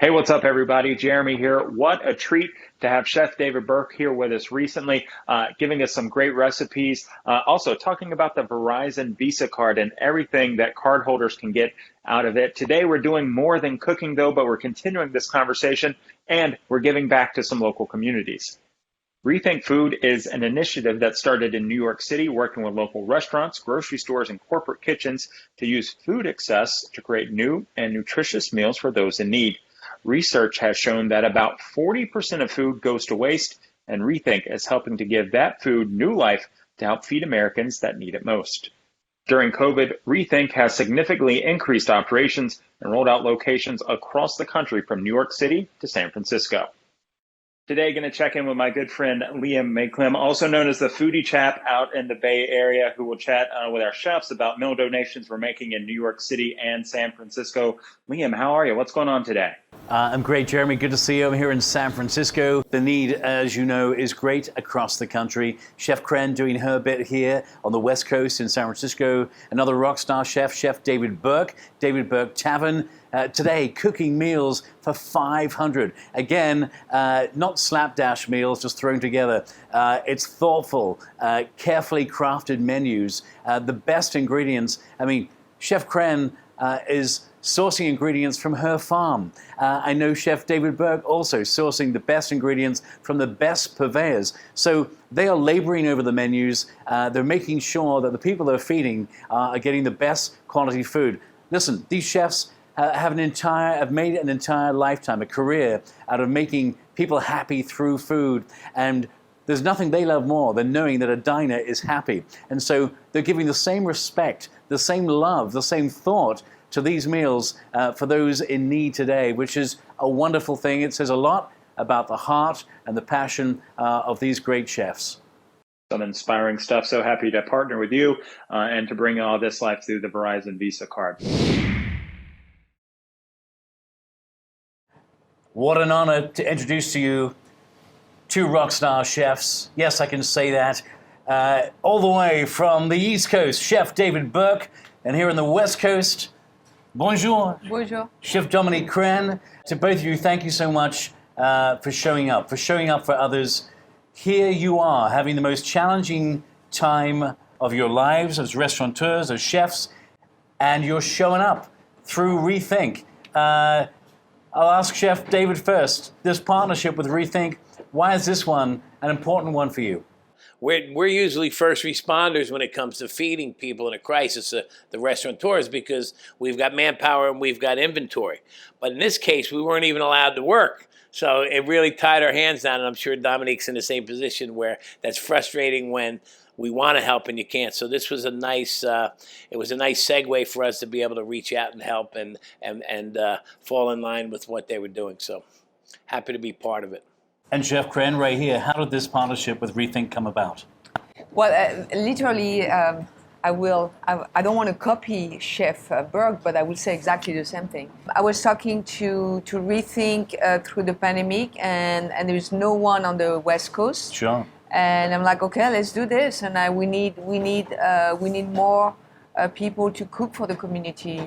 Hey, what's up, everybody? Jeremy here. What a treat to have Chef David Burke here with us recently, giving us some great recipes. Also, talking about the Verizon Visa card and everything that cardholders can get out of it. Today, we're doing more than cooking, though, but we're continuing this conversation and we're giving back to some local communities. Rethink Food is an initiative that started in New York City, working with local restaurants, grocery stores, and corporate kitchens to use food excess to create new and nutritious meals for those in need. Research has shown that about 40% of food goes to waste, and Rethink is helping to give that food new life to help feed Americans that need it most. During COVID, Rethink has significantly increased operations and rolled out locations across the country from New York City to San Francisco. Today, going to check in with my good friend Liam Mayclem, also known as the Foodie Chap out in the Bay Area, who will chat with our chefs about meal donations we're making in New York City and San Francisco. Liam, how are you? What's going on today? I'm great, Jeremy. Good to see you. I'm here in San Francisco. The need, as you know, is great across the country. Chef Crenn doing her bit here on the West Coast in San Francisco. Another rock star chef, Chef David Burke Tavern. Today, cooking meals for 500. Again, not slapdash meals just thrown together. It's thoughtful, carefully crafted menus, the best ingredients. I mean, Chef Crenn is sourcing ingredients from her farm. I know Chef David Burke also sourcing the best ingredients from the best purveyors. So they are laboring over the menus. They're making sure that the people they're feeding are getting the best quality food. Listen, these chefs have made an entire lifetime, a career out of making people happy through food. And there's nothing they love more than knowing that a diner is happy. And so they're giving the same respect, the same love, the same thought to these meals for those in need today, which is a wonderful thing. It says a lot about the heart and the passion of these great chefs. Some inspiring stuff. So happy to partner with you and to bring all this life through the Verizon Visa card. What an honor to introduce to you two rock star chefs. Yes, I can say that. All the way from the East Coast, Chef David Burke, and here on the West Coast, bonjour. Bonjour. Chef Dominique Crenn. To both of you, thank you so much for showing up for others. Here you are, having the most challenging time of your lives as restaurateurs, as chefs, and you're showing up through Rethink. I'll ask Chef David first. This partnership with Rethink, why is this one an important one for you? We're usually first responders when it comes to feeding people in a crisis, the restaurateurs, because we've got manpower and we've got inventory. But in this case, we weren't even allowed to work. So it really tied our hands down, and I'm sure Dominique's in the same position where that's frustrating when we want to help and you can't. So this was a nice, it was a nice segue for us to be able to reach out and help and fall in line with what they were doing. So happy to be part of it. And Chef Crenn, right here, how did this partnership with Rethink come about? Well, literally, I don't want to copy Chef Burke, but I will say exactly the same thing. I was talking to Rethink through the pandemic, and there is no one on the West Coast. Sure. And I'm like, okay, let's do this. And we need more people to cook for the community.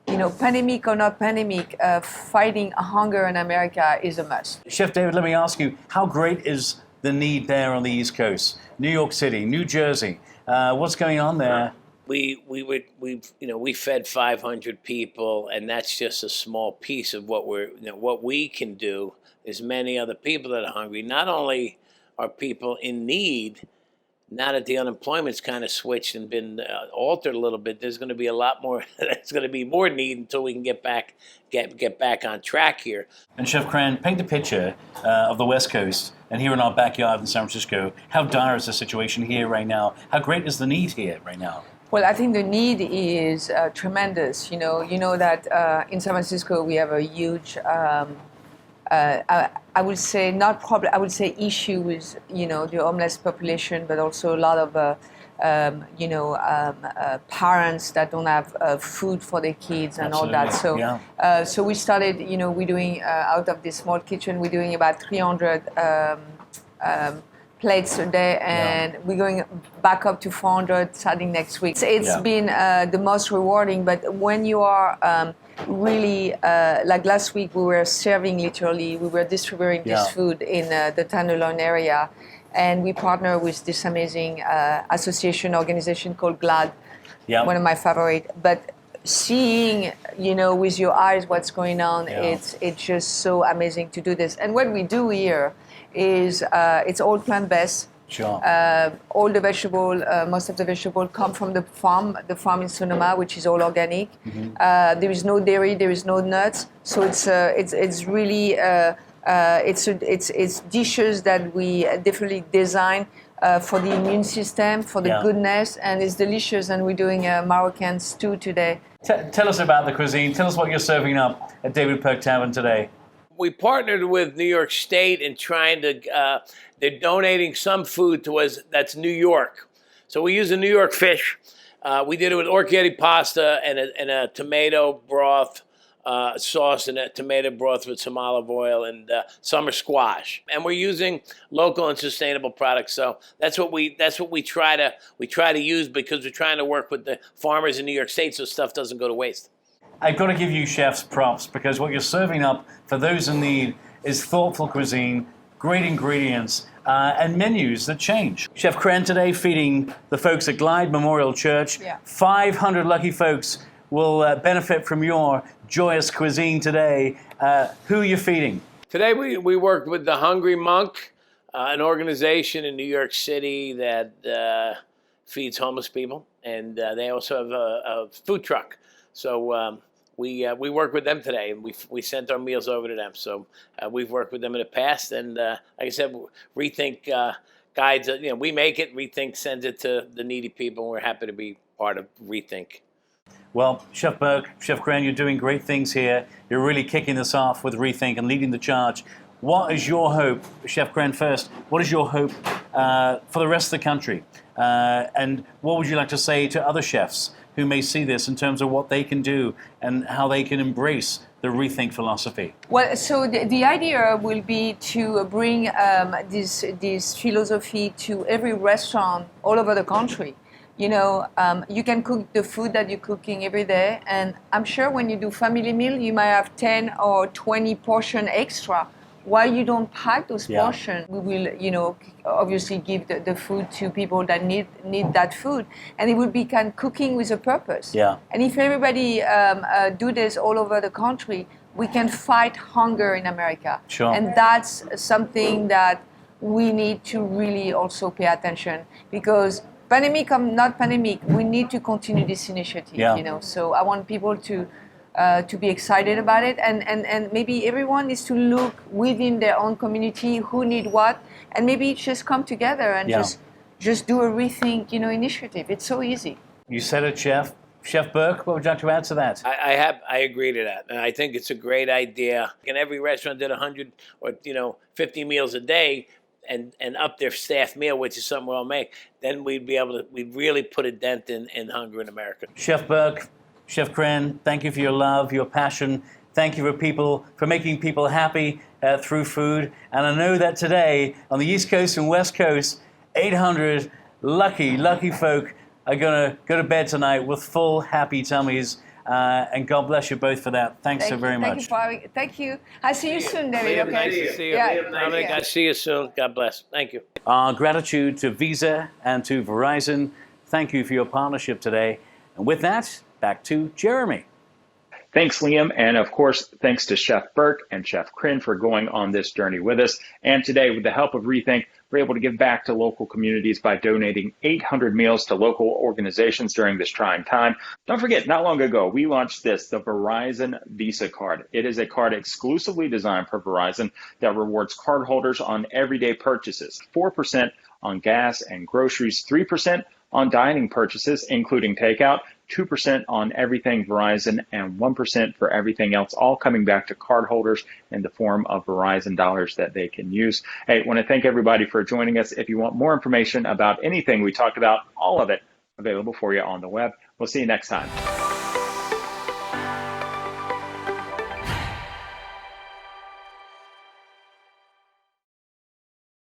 You know, pandemic or not pandemic, fighting hunger in America is a must. Chef David, let me ask you, how great is the need there on the East Coast? New York City, New Jersey, what's going on there? We fed 500 people, and that's just a small piece of what we can do. There's many other people that are hungry. Not only are people in need, now that the unemployment's kind of switched and been altered a little bit, there's going to be a lot more. There's going to be more need until we can get back on track here. And Chef Crenn, paint the picture of the West Coast and here in our backyard in San Francisco. How dire is the situation here right now? How great is the need here right now? Well, I think the need is tremendous. You know that in San Francisco we have a huge. I would say not problem. I would say issue with the homeless population, but also a lot of parents that don't have food for their kids and Absolutely. all that. So Yeah. so we started. We're doing out of this small kitchen, we're doing about 300 plates a day, and we're going back up to 400 starting next week. It's been the most rewarding, but when you are really, like last week, we were serving literally, we were distributing this food in the Tenderloin area, and we partner with this amazing association organization called GLAD, one of my favorite. But seeing, with your eyes what's going on, it's just so amazing to do this. And what we do here is it's all plant-based. Sure. All the vegetable, most of the vegetable come from the farm in Sonoma, which is all organic. There is no dairy, there is no nuts, so it's really it's dishes that we definitely design for the immune system, for the goodness, and it's delicious. And we're doing a Moroccan stew today. Tell us about the cuisine. Tell us what you're serving up at David Burke Tavern today. We partnered with New York State in trying to, they're donating some food to us that's New York. So we use a New York fish. We did it with orchietti pasta and a tomato broth sauce and a tomato broth with some olive oil and summer squash. And we're using local and sustainable products. So that's what we try to use, because we're trying to work with the farmers in New York State so stuff doesn't go to waste. I've got to give you chefs props, because what you're serving up for those in need is thoughtful cuisine, great ingredients, and menus that change. Chef Crenn today feeding the folks at Glide Memorial Church. 500 lucky folks will benefit from your joyous cuisine today. Who are you feeding? Today we worked with the Hungry Monk, an organization in New York City that feeds homeless people, and they also have a food truck. So we work with them today, and we sent our meals over to them. So we've worked with them in the past, and like I said, Rethink guides. We make it. Rethink sends it to the needy people, and we're happy to be part of Rethink. Well, Chef Burke, Chef Crenn, you're doing great things here. You're really kicking this off with Rethink and leading the charge. What is your hope, Chef Crenn first, what is your hope for the rest of the country? And what would you like to say to other chefs who may see this in terms of what they can do and how they can embrace the Rethink philosophy? Well, so the idea will be to bring this philosophy to every restaurant all over the country. You can cook the food that you're cooking every day, and I'm sure when you do family meal, you might have 10 or 20 portion extra. Why you don't pack those portions? We will, obviously give the food to people that need that food, and it will be kind of cooking with a purpose. And if everybody do this all over the country, we can fight hunger in America. And that's something that we need to really also pay attention, because pandemic or not pandemic, we need to continue this initiative. So I want people to be excited about it, and maybe everyone needs to look within their own community who need what, and maybe just come together and just do a Rethink initiative. It's so easy. You said it, Chef. Chef Burke, what would you like to add to that? I agree to that, and I think it's a great idea. And every restaurant did 100 or 50 meals a day, and up their staff meal, which is something we'll make, then we'd really put a dent in hunger in America. Chef Burke, Chef Crenn, thank you for your love, your passion. Thank you for making people happy through food. And I know that today on the East Coast and West Coast, 800 lucky folk are going to go to bed tonight with full, happy tummies. And God bless you both for that. Thanks so very much. Thank you. I'll see you soon, David. Liam, nice to see you. Dominique, I'll see you soon. God bless. Thank you. Our gratitude to Visa and to Verizon. Thank you for your partnership today. And with that, back to Jeremy. Thanks, Liam. And of course, thanks to Chef Burke and Chef Crenn for going on this journey with us. And today, with the help of Rethink, we're able to give back to local communities by donating 800 meals to local organizations during this trying time. Don't forget, not long ago, we launched the Verizon Visa card. It is a card exclusively designed for Verizon that rewards cardholders on everyday purchases, 4% on gas and groceries, 3% on dining purchases, including takeout, 2% on everything Verizon, and 1% for everything else, all coming back to cardholders in the form of Verizon dollars that they can use. Hey, I want to thank everybody for joining us. If you want more information about anything we talked about, all of it available for you on the web. We'll see you next time.